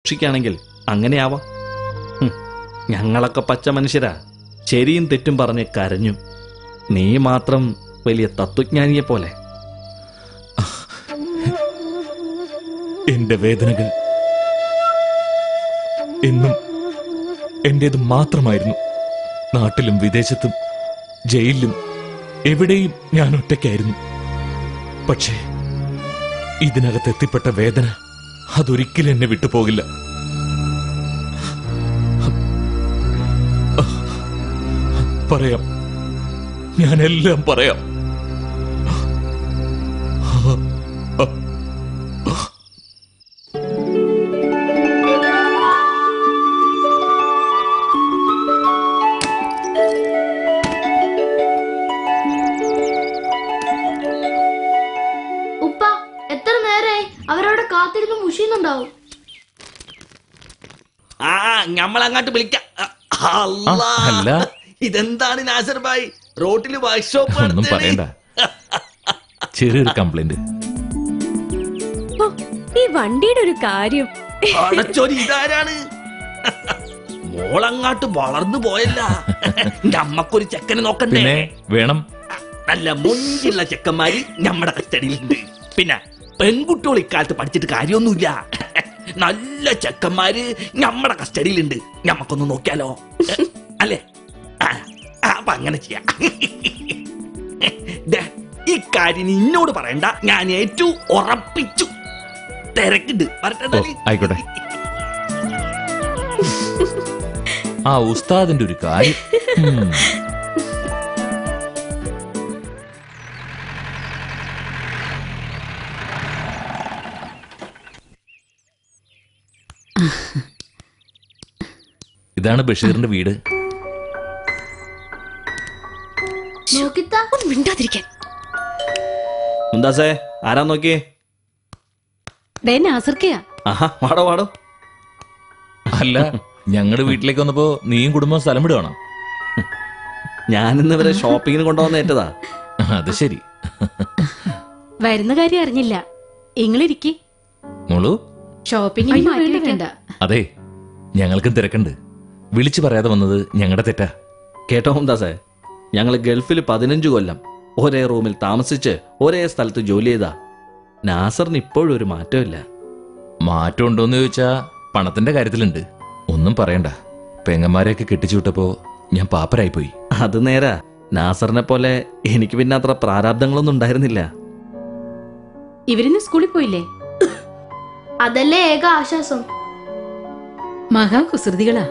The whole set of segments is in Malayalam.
സൂക്ഷിക്കുകയാണെങ്കിൽ അങ്ങനെയാവാം. ഞങ്ങളൊക്കെ പച്ച മനുഷ്യരാ, ശരിയും തെറ്റും പറഞ്ഞ് കരഞ്ഞു. നീ മാത്രം വലിയ തത്വജ്ഞാനിയെ പോലെ. എന്റെ വേദനകൾ എന്നും എന്റേത് മാത്രമായിരുന്നു. നാട്ടിലും വിദേശത്തും ജയിലിലും എവിടെയും ഞാൻ ഒറ്റയ്ക്കായിരുന്നു. പക്ഷേ ഇതിനകത്ത് എത്തിപ്പെട്ട വേദന അതൊരിക്കലും എന്നെ വിട്ടുപോകില്ല. പറയാം, ഞാനെല്ലാം പറയാം. ഉപ്പ, എത്ര നേരായി അവരവിടെ കാത്തിരുന്ന് മുഷിയുന്നുണ്ടാവും. ആ ഞമ്മളങ്ങോട്ട് വിളിക്കാം. അല്ല, ഇതെന്താണ് നാസർ ഭായ്, റോട്ടില് വർക്ക്ഷോപ്പ് ഒന്നും പറയണ്ട, ചെറിയൊരു കംപ്ലൈന്റ്. ഈ വണ്ടിയുടെ ഒരു കാര്യം. അടച്ചോരി, ഇതാരാണ്? മോളങ്ങാട്ട് വളർന്നു പോയല്ല. നമ്മക്കൊരു ചെക്കനെ നോക്കണ്ടേ? പിന്നെ വേണം. നല്ല മുഞ്ചുള്ള ചെക്കന്മാര് നമ്മുടെ കസ്റ്റഡിയിലുണ്ട്. പിന്നെ പെൺകുട്ടികൾ ഇക്കാലത്ത് പഠിച്ചിട്ട് കാര്യമൊന്നുമില്ല. നല്ല ചെക്കന്മാര് നമ്മുടെ കസ്റ്റഡിയിലുണ്ട്. ഞമ്മക്കൊന്ന് നോക്കിയാലോ? അല്ലേ? അപ്പൊ അങ്ങനെ ചെയ്യാം. ഇക്കാര്യം നിന്നോട് പറയണ്ട, ഞാൻ ഏറ്റു ഉറപ്പിച്ചു. തിരക്കുണ്ട്, ആയിക്കോട്ടെ. ആ ഉസ്താദിന്റെ ഒരു കാര്യം. ഇതാണ് ബഷീറിന്റെ വീട്. മിണ്ടാതിരിക്കാൻ. മുന്താസേ, ആരാ നോക്കിയേ? നാസർക്കയാ. വാടോ വാടോ. അല്ല, ഞങ്ങളുടെ വീട്ടിലേക്ക് വന്നപ്പോ നീയും കുടുംബം സ്ഥലം വിടുവാണോ? ഞാനിന്ന് ഇവരെ ഷോപ്പിങ്ങിന് കൊണ്ടുവന്നേറ്റതാ. അത് ശരി. വരുന്ന കാര്യം അറിഞ്ഞില്ല. ഇങ്ങളിരിക്കി. മോളു, ഷോപ്പിംഗ് വേണ്ട. അതെ, ഞങ്ങൾക്കും തിരക്കുണ്ട്. വിളിച്ചു പറയാതെ വന്നത് ഞങ്ങളുടെ തെറ്റാ. കേട്ടോ മുന്താസേ, ഞങ്ങൾ ഗൾഫിൽ 15 കൊല്ലം ഒരേ റൂമിൽ താമസിച്ച് ഒരേ സ്ഥലത്ത് ജോലി ചെയ്താ. നാസറിന് ഇപ്പോഴും ഒരു മാറ്റമില്ല. മാറ്റം ഉണ്ടോന്ന് ചോദിച്ചാ പണത്തിന്റെ കാര്യത്തിലുണ്ട്. ഒന്നും പറയണ്ട, പെങ്ങന്മാരെയൊക്കെ കെട്ടിച്ചു വിട്ടപ്പോ ഞാൻ പാപ്പരായിപ്പോയി. അത് നേരാ. നാസറിനെ പോലെ എനിക്ക് പിന്നെ അത്ര പ്രാരാബ്ദങ്ങളൊന്നും ഉണ്ടായിരുന്നില്ല. ഇവരിന്ന് സ്കൂളിൽ പോയില്ലേ? അതല്ലേ ഏക ആശ്വാസം. മഹാ കുസൃതികളാ.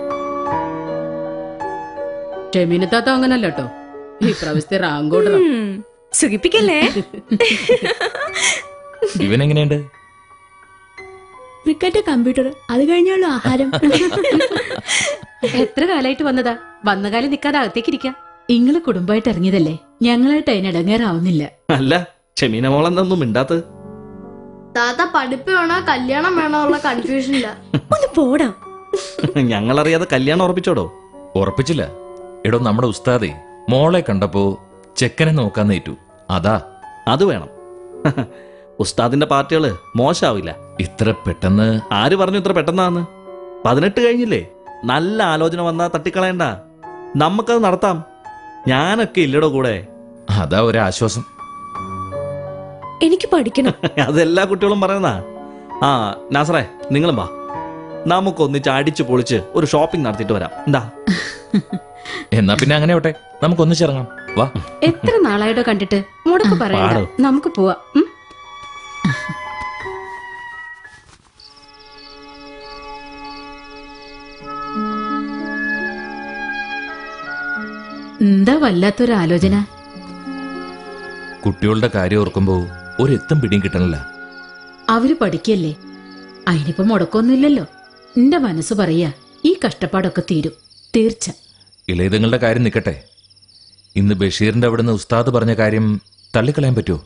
ടെമിനത്താത്ത അങ്ങനല്ലോ. ഈ പ്രവശ്യത്തെ റാങ്കോട് സുഖിപ്പിക്കല്ലേ? ഇവനെങ്ങനെയുണ്ട്? ക്രിക്കറ്റ്, കമ്പ്യൂട്ടർ, അത് കഴിഞ്ഞുള്ള ആഹാരം. എത്ര കാലായിട്ട് വന്നതാ? വന്ന കാലം നിൽക്കാതെ അകത്തേക്ക് ഇരിക്കാം. ഇങ്ങള് കുടുംബമായിട്ട് ഇറങ്ങിയതല്ലേ, ഞങ്ങളായിട്ട് അതിനിടങ്ങേറാവുന്നില്ല. അല്ല, ഷെമീന മോളെന്തൊന്നും മിണ്ടാത്തത്? താത്ത പഠിപ്പ് വേണോ കല്യാണം വേണോ ഉള്ള കൺഫ്യൂഷനില്ല. ഒന്ന് പോടാ. ഞങ്ങളറിയാതെ കല്യാണം ഉറപ്പിച്ചോടോ? ഉറപ്പിച്ചില്ല. എടോ, നമ്മുടെ ഉസ്താദേ മോളെ കണ്ടപ്പോ ചെക്കനെ നോക്കാന്നേറ്റു. അതാ. അത് വേണം. ഉസ്താദിന്റെ പാർട്ടികള് മോശാവില്ല. ഇത്ര പെട്ടെന്ന്? ആര് പറഞ്ഞു ഇത്ര പെട്ടെന്നാന്ന്? 18 കഴിഞ്ഞില്ലേ? നല്ല ആലോചന വന്നാ തട്ടിക്കളയണ്ട. നമുക്കത് നടത്താം. ഞാനൊക്കെ ഇല്ലടോ കൂടെ. അതാ ഒരാശ്വാസം. എനിക്ക് പഠിക്കണം. അതെല്ലാ കുട്ടികളും പറയുന്നതാ. നാസറേ, നിങ്ങളും വാ, നമുക്കൊന്നിച്ച് അടിച്ചു പൊളിച്ച് ഒരു ഷോപ്പിംഗ് നടത്തിയിട്ട് വരാം. എന്താ? എന്നാ പിന്നെ അങ്ങനെ ആവട്ടെ, നമുക്കൊന്നിച്ചിറങ്ങാം. വാ. എത്ര നാളായിട്ടോ കണ്ടിട്ട്. മുടക്ക് പറയണ്ട, നമുക്ക് പോവാം. എന്താ വല്ലാത്തൊരാലോചന. കുട്ടികളുടെ കാര്യം ഓർക്കുമ്പോ ഒരെത്തും പിടിയും കിട്ടണില്ല. അവര് പഠിക്കല്ലേ, അതിനിപ്പോ മുടക്കൊന്നുമില്ലല്ലോ. എന്റെ മനസ്സ് പറയാ, ഈ കഷ്ടപ്പാടൊക്കെ തീരും, തീർച്ച. ഇളയതുങ്ങളുടെ കാര്യം നിൽക്കട്ടെ. ഇന്ന് ബഷീറിന്റെ അവിടുന്ന് ഉസ്താദ് പറഞ്ഞ കാര്യം തള്ളിക്കളയാൻ പറ്റുമോ?